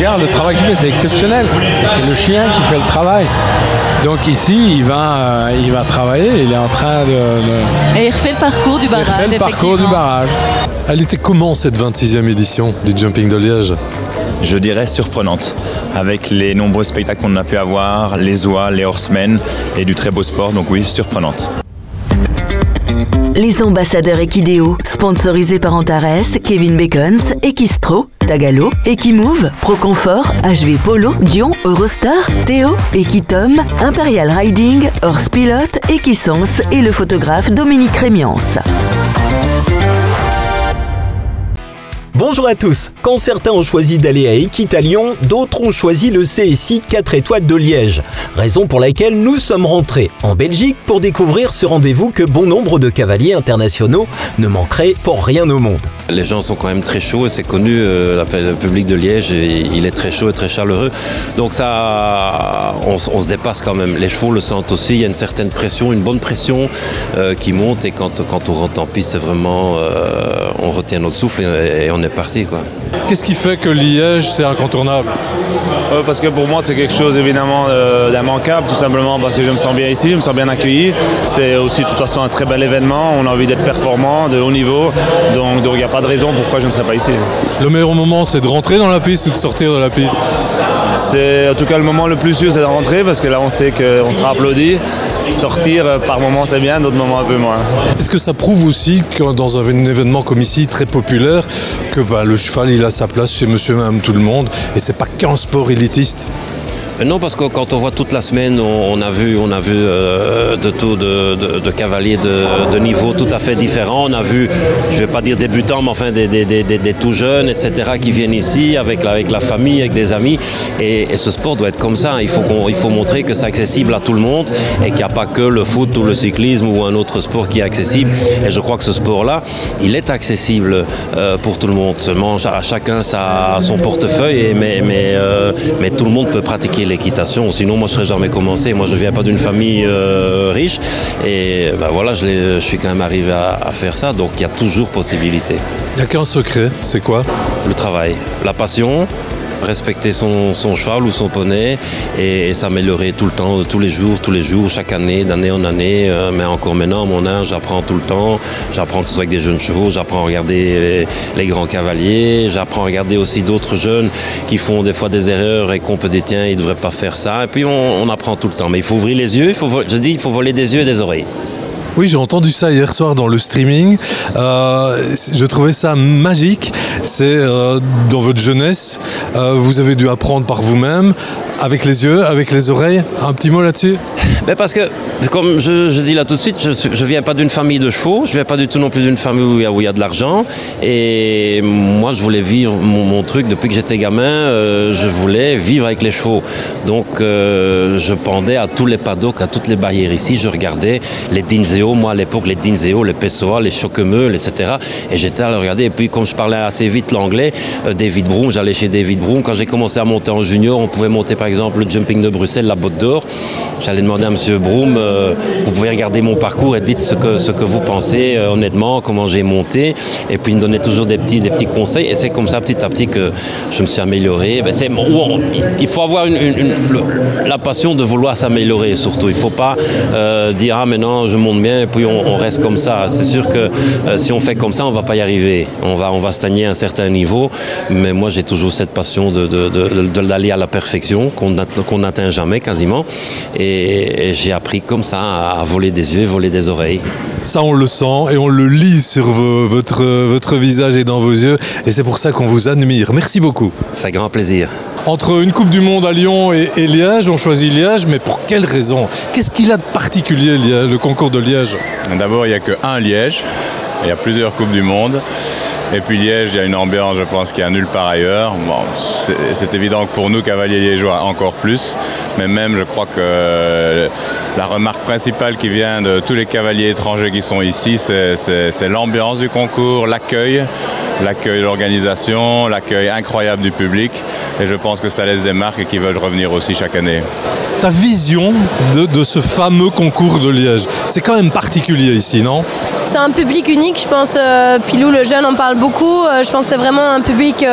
regarde le travail qu'il fait, c'est exceptionnel. C'est le chien qui fait le travail. Donc ici, il va travailler, il est en train de... Et il refait le parcours du barrage, il refait le parcours du barrage. Elle était comment cette 26e édition du Jumping de Liège ? Je dirais surprenante, avec les nombreux spectacles qu'on a pu avoir, les oies, les horsemen et du très beau sport, donc oui, surprenante. Les ambassadeurs Equideo, sponsorisés par Antares, Kevin Bacons, Equistro, Tagalo, Equimove, Procomfort, HV Polo, Dion, Eurostar, Théo, Equitom, Imperial Riding, Horse Pilote, Equisens et le photographe Dominique Rémiance. Bonjour à tous. Quand certains ont choisi d'aller à Équitalion, d'autres ont choisi le CSI 4 étoiles de Liège. Raison pour laquelle nous sommes rentrés en Belgique pour découvrir ce rendez-vous que bon nombre de cavaliers internationaux ne manqueraient pour rien au monde. Les gens sont quand même très chauds, c'est connu, le public de Liège, il est très chaud et très chaleureux. Donc ça, on se dépasse quand même. Les chevaux le sentent aussi, il y a une certaine pression, une bonne pression qui monte et quand on rentre en piste, c'est vraiment, on retient notre souffle et on est parti, quoi. Qu'est-ce qui fait que Liège, c'est incontournable ? Parce que pour moi, c'est quelque chose évidemment d'immanquable, tout simplement parce que je me sens bien ici, je me sens bien accueilli. C'est aussi de toute façon un très bel événement, on a envie d'être performant, de haut niveau, donc il n'y a pas de raison pourquoi je ne serais pas ici. Le meilleur moment, c'est de rentrer dans la piste ou de sortir de la piste ? C'est en tout cas le moment le plus sûr, c'est de rentrer parce que là on sait qu'on sera applaudi. Sortir par moments c'est bien, d'autres moments un peu moins. Est-ce que ça prouve aussi que dans un événement comme ici, très populaire, que le cheval il a sa place chez monsieur et madame tout le monde et c'est pas qu'un sport élitiste ? Non, parce que quand on voit toute la semaine, on a vu de cavaliers de niveau tout à fait différents. On a vu, je ne vais pas dire débutants, mais enfin des tout jeunes, etc., qui viennent ici avec la famille, avec des amis. Et ce sport doit être comme ça. Il faut montrer que c'est accessible à tout le monde et qu'il n'y a pas que le foot ou le cyclisme ou un autre sport qui est accessible. Et je crois que ce sport-là, il est accessible pour tout le monde. Seulement, à chacun son portefeuille, mais tout le monde peut pratiquer l'équitation, sinon moi je serais jamais commencé. Moi je viens pas d'une famille riche et voilà, je suis quand même arrivé à faire ça, donc il y a toujours possibilité. Il n'y a qu'un secret, c'est quoi ? Le travail, la passion, respecter son cheval ou son poney et s'améliorer tout le temps, tous les jours, chaque année, d'année en année. Mais encore maintenant, à mon âge, j'apprends tout le temps. J'apprends que ce soit avec des jeunes chevaux, j'apprends à regarder les grands cavaliers, j'apprends à regarder aussi d'autres jeunes qui font des fois des erreurs et qu'on peut dire tiens, ils ne devraient pas faire ça. Et puis on apprend tout le temps. Mais il faut ouvrir les yeux, il faut voler des yeux et des oreilles. Oui, j'ai entendu ça hier soir dans le streaming. Je trouvais ça magique. C'est dans votre jeunesse, vous avez dû apprendre par vous-même, avec les yeux, avec les oreilles. Un petit mot là-dessus ? Parce que, comme je dis là tout de suite, je viens pas d'une famille de chevaux, je viens pas du tout non plus d'une famille où il y a de l'argent. Et moi, je voulais vivre mon truc depuis que j'étais gamin. Je voulais vivre avec les chevaux. Donc, je pendais à tous les paddocks, à toutes les barrières ici. Je regardais les Dinzeo, moi à l'époque, les Dinzeo, les Pessoa, les Choquemeules, etc. Et j'étais à le regarder. Et puis, comme je parlais assez vite l'anglais, David Broom, j'allais chez David Broom. Quand j'ai commencé à monter en junior, on pouvait monter par exemple le jumping de Bruxelles, la Botte d'Or. J'allais demander à M. Broom, vous pouvez regarder mon parcours et dites ce que vous pensez honnêtement, comment j'ai monté. Et puis il me donnait toujours des petits conseils. Et c'est comme ça petit à petit que je me suis amélioré. Il faut avoir la passion de vouloir s'améliorer surtout. Il ne faut pas dire ah maintenant je monte bien et puis on reste comme ça. C'est sûr que si on fait comme ça, on ne va pas y arriver. On va stagner à un certain niveau. Mais moi j'ai toujours cette passion d'aller à la perfection qu'on n'atteint jamais quasiment. Et j'ai appris comme ça à voler des yeux, voler des oreilles. Ça, on le sent et on le lit sur votre visage et dans vos yeux. Et c'est pour ça qu'on vous admire. Merci beaucoup. C'est un grand plaisir. Entre une Coupe du Monde à Lyon et Liège, on choisit Liège, mais pour quelle raison ? Qu'est-ce qu'il a de particulier, le concours de Liège ? D'abord, il n'y a qu'un Liège. Il y a plusieurs Coupes du Monde. Et puis Liège, il y a une ambiance, je pense, qu'il n'y a nulle part ailleurs. Bon, c'est évident que pour nous, cavaliers liégeois, encore plus. Mais même, je crois que la remarque principale qui vient de tous les cavaliers étrangers qui sont ici, c'est l'ambiance du concours, l'accueil. l'accueil de l'organisation, l'accueil incroyable du public. Et je pense que ça laisse des marques et qu'ils veulent revenir aussi chaque année. Ta vision de ce fameux concours de Liège, c'est quand même particulier ici, non? C'est un public unique, je pense. Pilou, le jeune, en parle beaucoup. Je pense que c'est vraiment un public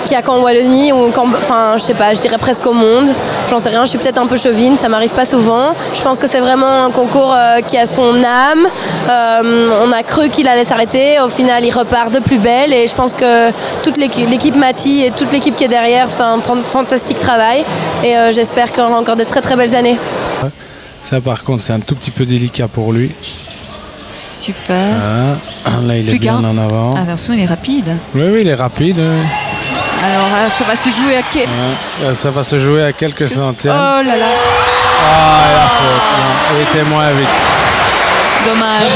qui a qu'en Wallonie, ou enfin, je sais pas, je dirais presque au monde. J'en sais rien, je suis peut-être un peu chauvine, ça m'arrive pas souvent. Je pense que c'est vraiment un concours qui a son âme. On a cru qu'il allait s'arrêter. Au final, il repart de plus belle. Et je pense que toute l'équipe Mati et toute l'équipe qui est derrière fait un fantastique travail. Et j'espère qu'il y aura encore de très très belles années. Ça, par contre, c'est un tout petit peu délicat pour lui. Super. Là, il est bien en avant. Attention, il est rapide. Oui, il est rapide. Alors, ça va se jouer à ça va se jouer à quelques centaines. Oh là là. La faute. Non, il était moins vite. Dommage.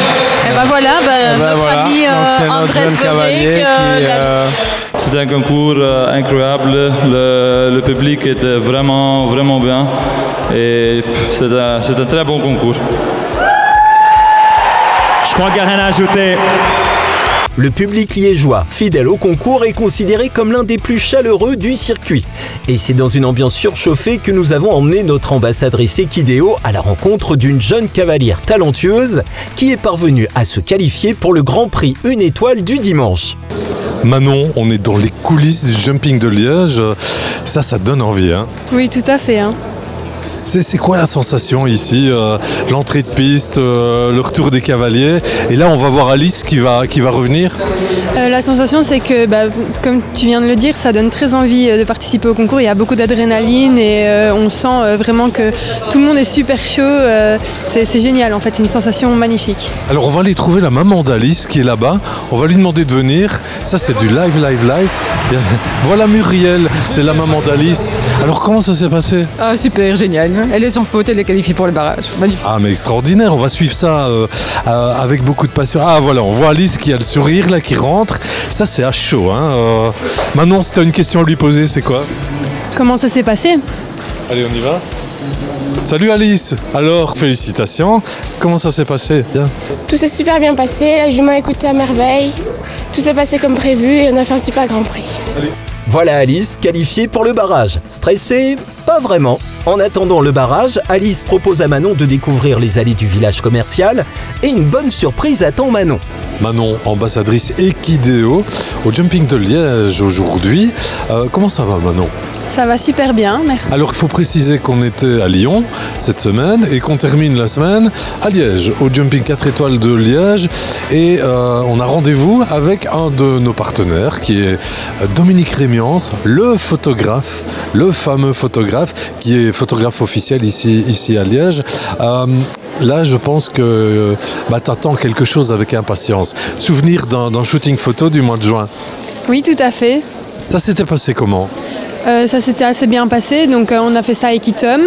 Et ben voilà, notre ami Andrés Cavalier. C'est un concours incroyable. Le public était vraiment, vraiment bien. Et c'est un très bon concours. Je crois qu'il n'y a rien à ajouter. Le public liégeois, fidèle au concours, est considéré comme l'un des plus chaleureux du circuit. Et c'est dans une ambiance surchauffée que nous avons emmené notre ambassadrice Equideo à la rencontre d'une jeune cavalière talentueuse qui est parvenue à se qualifier pour le Grand Prix 1 étoile du dimanche. Manon, on est dans les coulisses du jumping de Liège. Ça donne envie, hein? Oui, tout à fait. C'est quoi la sensation ici, l'entrée de piste, le retour des cavaliers, et là on va voir Alice qui va revenir. La sensation, c'est que, comme tu viens de le dire, ça donne très envie de participer au concours. Il y a beaucoup d'adrénaline et on sent vraiment que tout le monde est super chaud. C'est génial en fait, c'est une sensation magnifique. Alors on va aller trouver la maman d'Alice qui est là-bas. On va lui demander de venir. Ça c'est du live. Voilà Muriel, c'est la maman d'Alice. Alors comment ça s'est passé? Super, génial. Elle est sans faute, elle est qualifiée pour le barrage. Magnifique. Mais extraordinaire, on va suivre ça avec beaucoup de passion. Voilà, on voit Alice qui a le sourire là, qui rentre. Ça c'est à chaud. Manon, si tu as une question à lui poser, c'est quoi? Comment ça s'est passé? Allez, on y va. Salut Alice. Alors, félicitations. Comment ça s'est passé? Bien. Tout s'est super bien passé, la jument a écouté à merveille. Tout s'est passé comme prévu et on a fait un super Grand Prix. Allez. Voilà Alice qualifiée pour le barrage. Stressée? Pas vraiment. En attendant le barrage, Alice propose à Manon de découvrir les allées du village commercial et une bonne surprise attend Manon. Manon, ambassadrice Equideo au Jumping de Liège aujourd'hui. Comment ça va Manon? Ça va super bien, merci. Alors il faut préciser qu'on était à Lyon cette semaine et qu'on termine la semaine à Liège, au Jumping 4 étoiles de Liège. Et on a rendez-vous avec un de nos partenaires qui est Dominique Rémiance, le photographe, le fameux photographe qui est photographe officiel ici à Liège. Là, je pense que t'attends quelque chose avec impatience. Souvenir d'un shooting photo du mois de juin. Oui, tout à fait. Ça s'était passé comment? Ça s'était assez bien passé, donc on a fait ça avec Itom.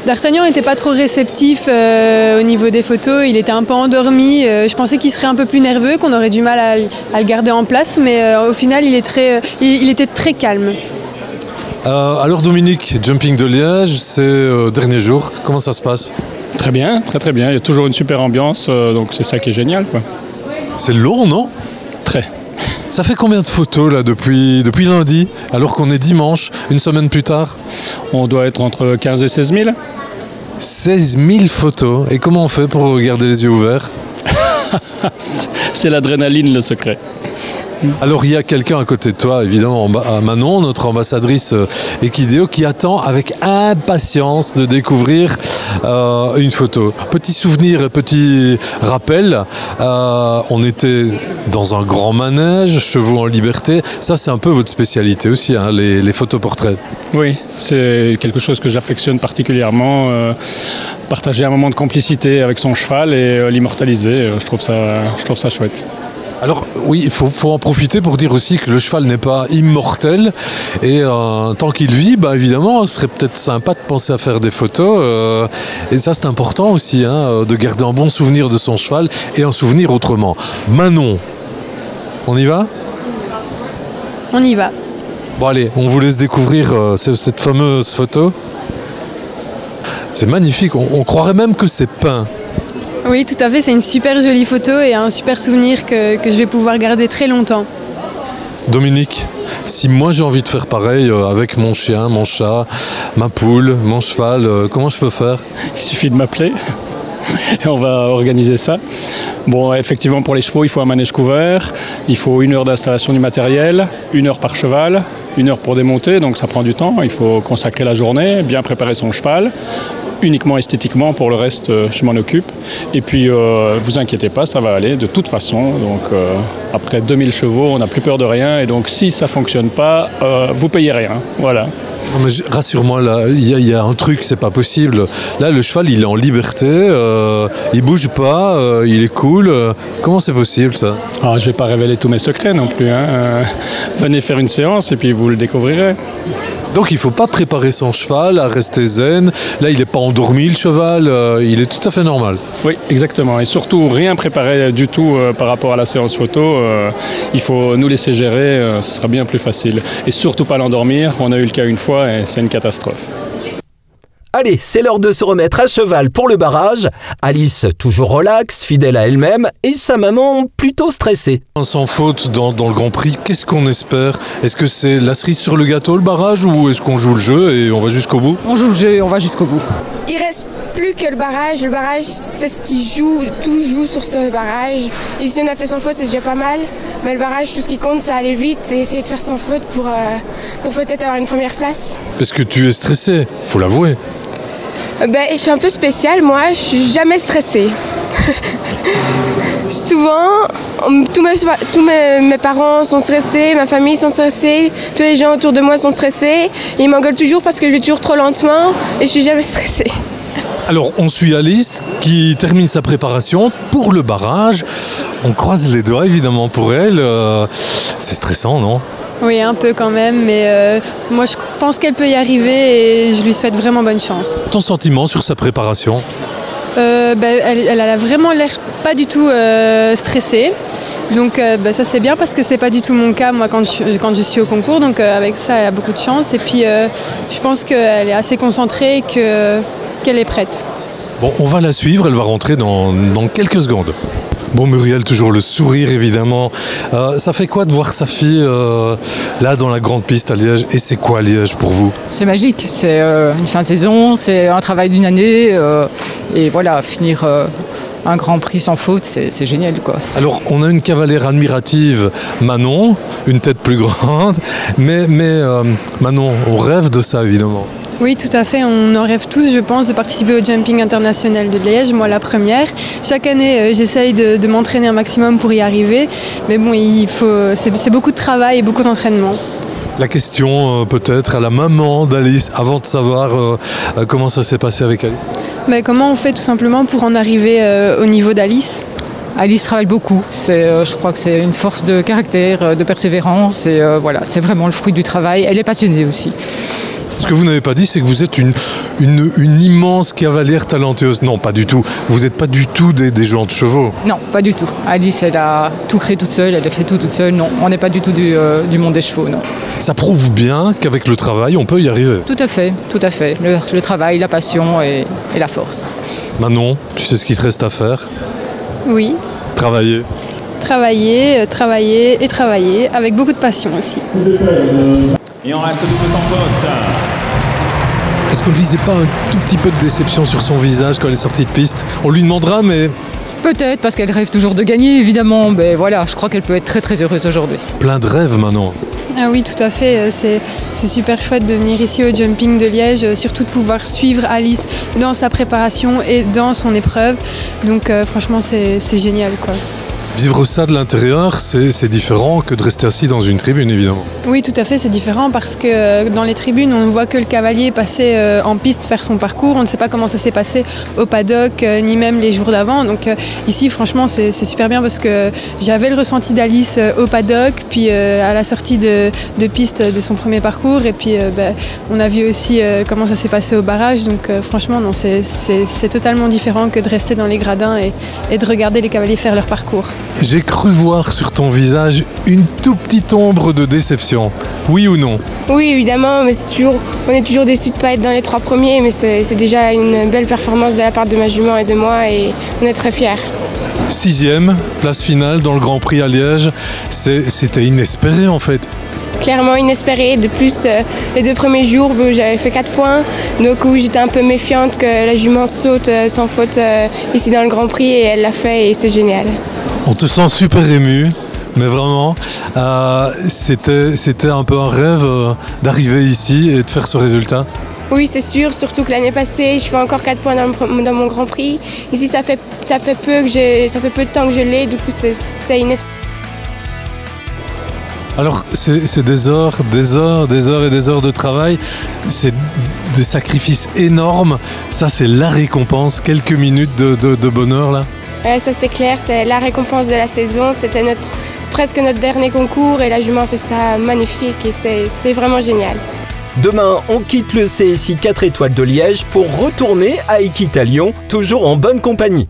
D'Artagnan n'était pas trop réceptif au niveau des photos, il était un peu endormi. Je pensais qu'il serait un peu plus nerveux, qu'on aurait du mal à le garder en place, mais au final il était très calme. Alors Dominique, Jumping de Liège, c'est dernier jour, comment ça se passe? Très bien, très bien, il y a toujours une super ambiance, donc c'est ça qui est génial, quoi. C'est long, non? Très. Ça fait combien de photos là depuis lundi, alors qu'on est dimanche, une semaine plus tard? On doit être entre 15 et 16 000. 16 000 photos. Et comment on fait pour garder les yeux ouverts? C'est l'adrénaline le secret. Alors il y a quelqu'un à côté de toi, évidemment, Manon, notre ambassadrice Equideo, qui attend avec impatience de découvrir une photo. Petit souvenir et petit rappel, on était dans un grand manège, chevaux en liberté. Ça c'est un peu votre spécialité aussi, hein, les photoportraits. Oui, c'est quelque chose que j'affectionne particulièrement. Partager un moment de complicité avec son cheval et l'immortaliser, je trouve ça chouette. Alors oui, il faut en profiter pour dire aussi que le cheval n'est pas immortel et tant qu'il vit, évidemment, ce serait peut-être sympa de penser à faire des photos et ça c'est important aussi, de garder un bon souvenir de son cheval et un souvenir autrement. Manon, on y va? On y va. Bon allez, on vous laisse découvrir cette fameuse photo. C'est magnifique, on croirait même que c'est peint. Oui, tout à fait, c'est une super jolie photo et un super souvenir que je vais pouvoir garder très longtemps. Dominique, si moi j'ai envie de faire pareil avec mon chien, mon chat, ma poule, mon cheval, comment je peux faire? Il suffit de m'appeler et on va organiser ça. Bon, effectivement, pour les chevaux, il faut un manège couvert, il faut 1 heure d'installation du matériel, 1 heure par cheval, 1 heure pour démonter, donc ça prend du temps. Il faut consacrer la journée, bien préparer son cheval, uniquement esthétiquement, pour le reste, je m'en occupe. Et puis, vous inquiétez pas, ça va aller de toute façon. Donc, après 2000 chevaux, on n'a plus peur de rien. Et donc, si ça ne fonctionne pas, vous payez rien. Voilà. Non, mais rassure-moi, là, il y a un truc, c'est pas possible. Là, le cheval, il est en liberté, il bouge pas, il est cool. Comment c'est possible, ça? Je vais pas révéler tous mes secrets non plus. Venez faire une séance et puis vous le découvrirez. Donc il ne faut pas préparer son cheval à rester zen. Là, il n'est pas endormi, le cheval, il est tout à fait normal. Oui, exactement. Et surtout, rien préparer du tout par rapport à la séance photo. Il faut nous laisser gérer, ce sera bien plus facile. Et surtout pas l'endormir. On a eu le cas une fois et c'est une catastrophe. Allez, c'est l'heure de se remettre à cheval pour le barrage. Alice, toujours relax, fidèle à elle-même, et sa maman, plutôt stressée. Sans faute dans le Grand Prix, qu'est-ce qu'on espère? Est-ce que c'est la cerise sur le gâteau, le barrage, ou est-ce qu'on joue le jeu et on va jusqu'au bout? On joue le jeu et on va jusqu'au bout. Il reste plus que le barrage. Le barrage, c'est ce qui joue, tout joue sur ce barrage. Ici, on a fait sans faute, c'est déjà pas mal. Mais le barrage, tout ce qui compte, c'est aller vite et essayer de faire sans faute pour peut-être avoir une première place. Parce que tu es stressé, faut l'avouer. Je suis un peu spéciale, moi, je suis jamais stressée. Souvent, tous mes parents sont stressés, ma famille sont stressés, tous les gens autour de moi sont stressés. Ils m'engueulent toujours parce que je vais toujours trop lentement et je suis jamais stressée. Alors, on suit Alice qui termine sa préparation pour le barrage. On croise les doigts, évidemment, pour elle. C'est stressant, non ? Oui, un peu quand même, mais moi je pense qu'elle peut y arriver et je lui souhaite vraiment bonne chance. Ton sentiment sur sa préparation ? Elle a vraiment l'air pas du tout stressée. Donc ça c'est bien parce que c'est pas du tout mon cas moi quand je suis au concours. Donc avec ça elle a beaucoup de chance et puis je pense qu'elle est assez concentrée et qu'elle est prête. Bon, on va la suivre, elle va rentrer dans quelques secondes. Bon, Muriel, toujours le sourire évidemment. Ça fait quoi de voir sa fille là dans la grande piste à Liège? Et c'est quoi Liège pour vous? C'est magique, c'est une fin de saison, c'est un travail d'une année et voilà, finir un Grand Prix sans faute, c'est génial, quoi. Alors, on a une cavalière admirative, Manon, une tête plus grande, mais Manon, on rêve de ça évidemment. Oui, tout à fait. On en rêve tous, je pense, de participer au Jumping International de Liège, moi la première. Chaque année, j'essaye de m'entraîner un maximum pour y arriver. Mais bon, c'est beaucoup de travail et beaucoup d'entraînement. La question peut-être à la maman d'Alice, avant de savoir comment ça s'est passé avec Alice. Comment on fait tout simplement pour en arriver au niveau d'Alice ? Alice travaille beaucoup. Je crois que c'est une force de caractère, de persévérance. Et voilà, c'est vraiment le fruit du travail. Elle est passionnée aussi. Ce que vous n'avez pas dit, c'est que vous êtes une immense cavalière talentueuse. Non, pas du tout. Vous n'êtes pas du tout des gens de chevaux. Non, pas du tout. Alice, elle a tout créé toute seule, elle a fait tout toute seule. Non, on n'est pas du tout du monde des chevaux, non. Ça prouve bien qu'avec le travail, on peut y arriver. Tout à fait, tout à fait. Le travail, la passion et la force. Manon, tu sais ce qu'il te reste à faire? Oui. Travailler. Travailler et travailler, avec beaucoup de passion aussi. Et on reste double sans faute. Est-ce qu'on ne disait pas un tout petit peu de déception sur son visage quand elle est sortie de piste? On lui demandera, mais... Peut-être, parce qu'elle rêve toujours de gagner, évidemment. Mais voilà, je crois qu'elle peut être très très heureuse aujourd'hui. Plein de rêves maintenant. Ah oui, tout à fait. C'est super chouette de venir ici au Jumping de Liège, surtout de pouvoir suivre Alice dans sa préparation et dans son épreuve. Donc franchement, c'est génial, quoi. Vivre ça de l'intérieur, c'est différent que de rester assis dans une tribune, évidemment. Oui, tout à fait, c'est différent parce que dans les tribunes, on ne voit que le cavalier passer en piste faire son parcours. On ne sait pas comment ça s'est passé au paddock, ni même les jours d'avant. Donc ici, franchement, c'est super bien parce que j'avais le ressenti d'Alice au paddock, puis à la sortie de piste de son premier parcours. Et puis, on a vu aussi comment ça s'est passé au barrage. Donc franchement, non, c'est totalement différent que de rester dans les gradins et de regarder les cavaliers faire leur parcours. J'ai cru voir sur ton visage une toute petite ombre de déception. Oui ou non? Oui, évidemment, mais on est toujours déçus de ne pas être dans les 3 premiers, mais c'est déjà une belle performance de la part de ma jument et de moi, et on est très fiers. 6e, place finale dans le Grand Prix à Liège. C'était inespéré en fait. Clairement inespéré. De plus, les 2 premiers jours, j'avais fait 4 points. Donc où j'étais un peu méfiante que la jument saute sans faute ici dans le Grand Prix et elle l'a fait et c'est génial. On te sent super ému. Mais vraiment, c'était un peu un rêve d'arriver ici et de faire ce résultat. Oui, c'est sûr, surtout que l'année passée, je fais encore 4 points dans mon Grand Prix. Ici, ça fait peu de temps que je l'ai, du coup, c'est inespéré. Alors, c'est des heures et des heures de travail. C'est des sacrifices énormes. Ça, c'est la récompense. Quelques minutes de bonheur, là. Ça, c'est clair. C'est la récompense de la saison. C'était presque notre dernier concours et la jument fait ça magnifique et c'est vraiment génial. Demain, on quitte le CSI 4 étoiles de Liège pour retourner à Equitalion, toujours en bonne compagnie.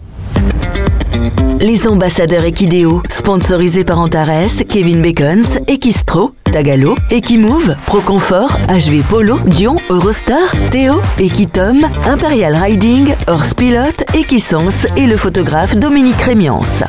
Les ambassadeurs Equideo, sponsorisés par Antares, Kevin Bacons, Equistro, Tagalo, Equimove, Proconfort, HV Polo, Dion, Eurostar, Théo, Equitom, Imperial Riding, Horse Pilote, Equisens et le photographe Dominique Rémiance.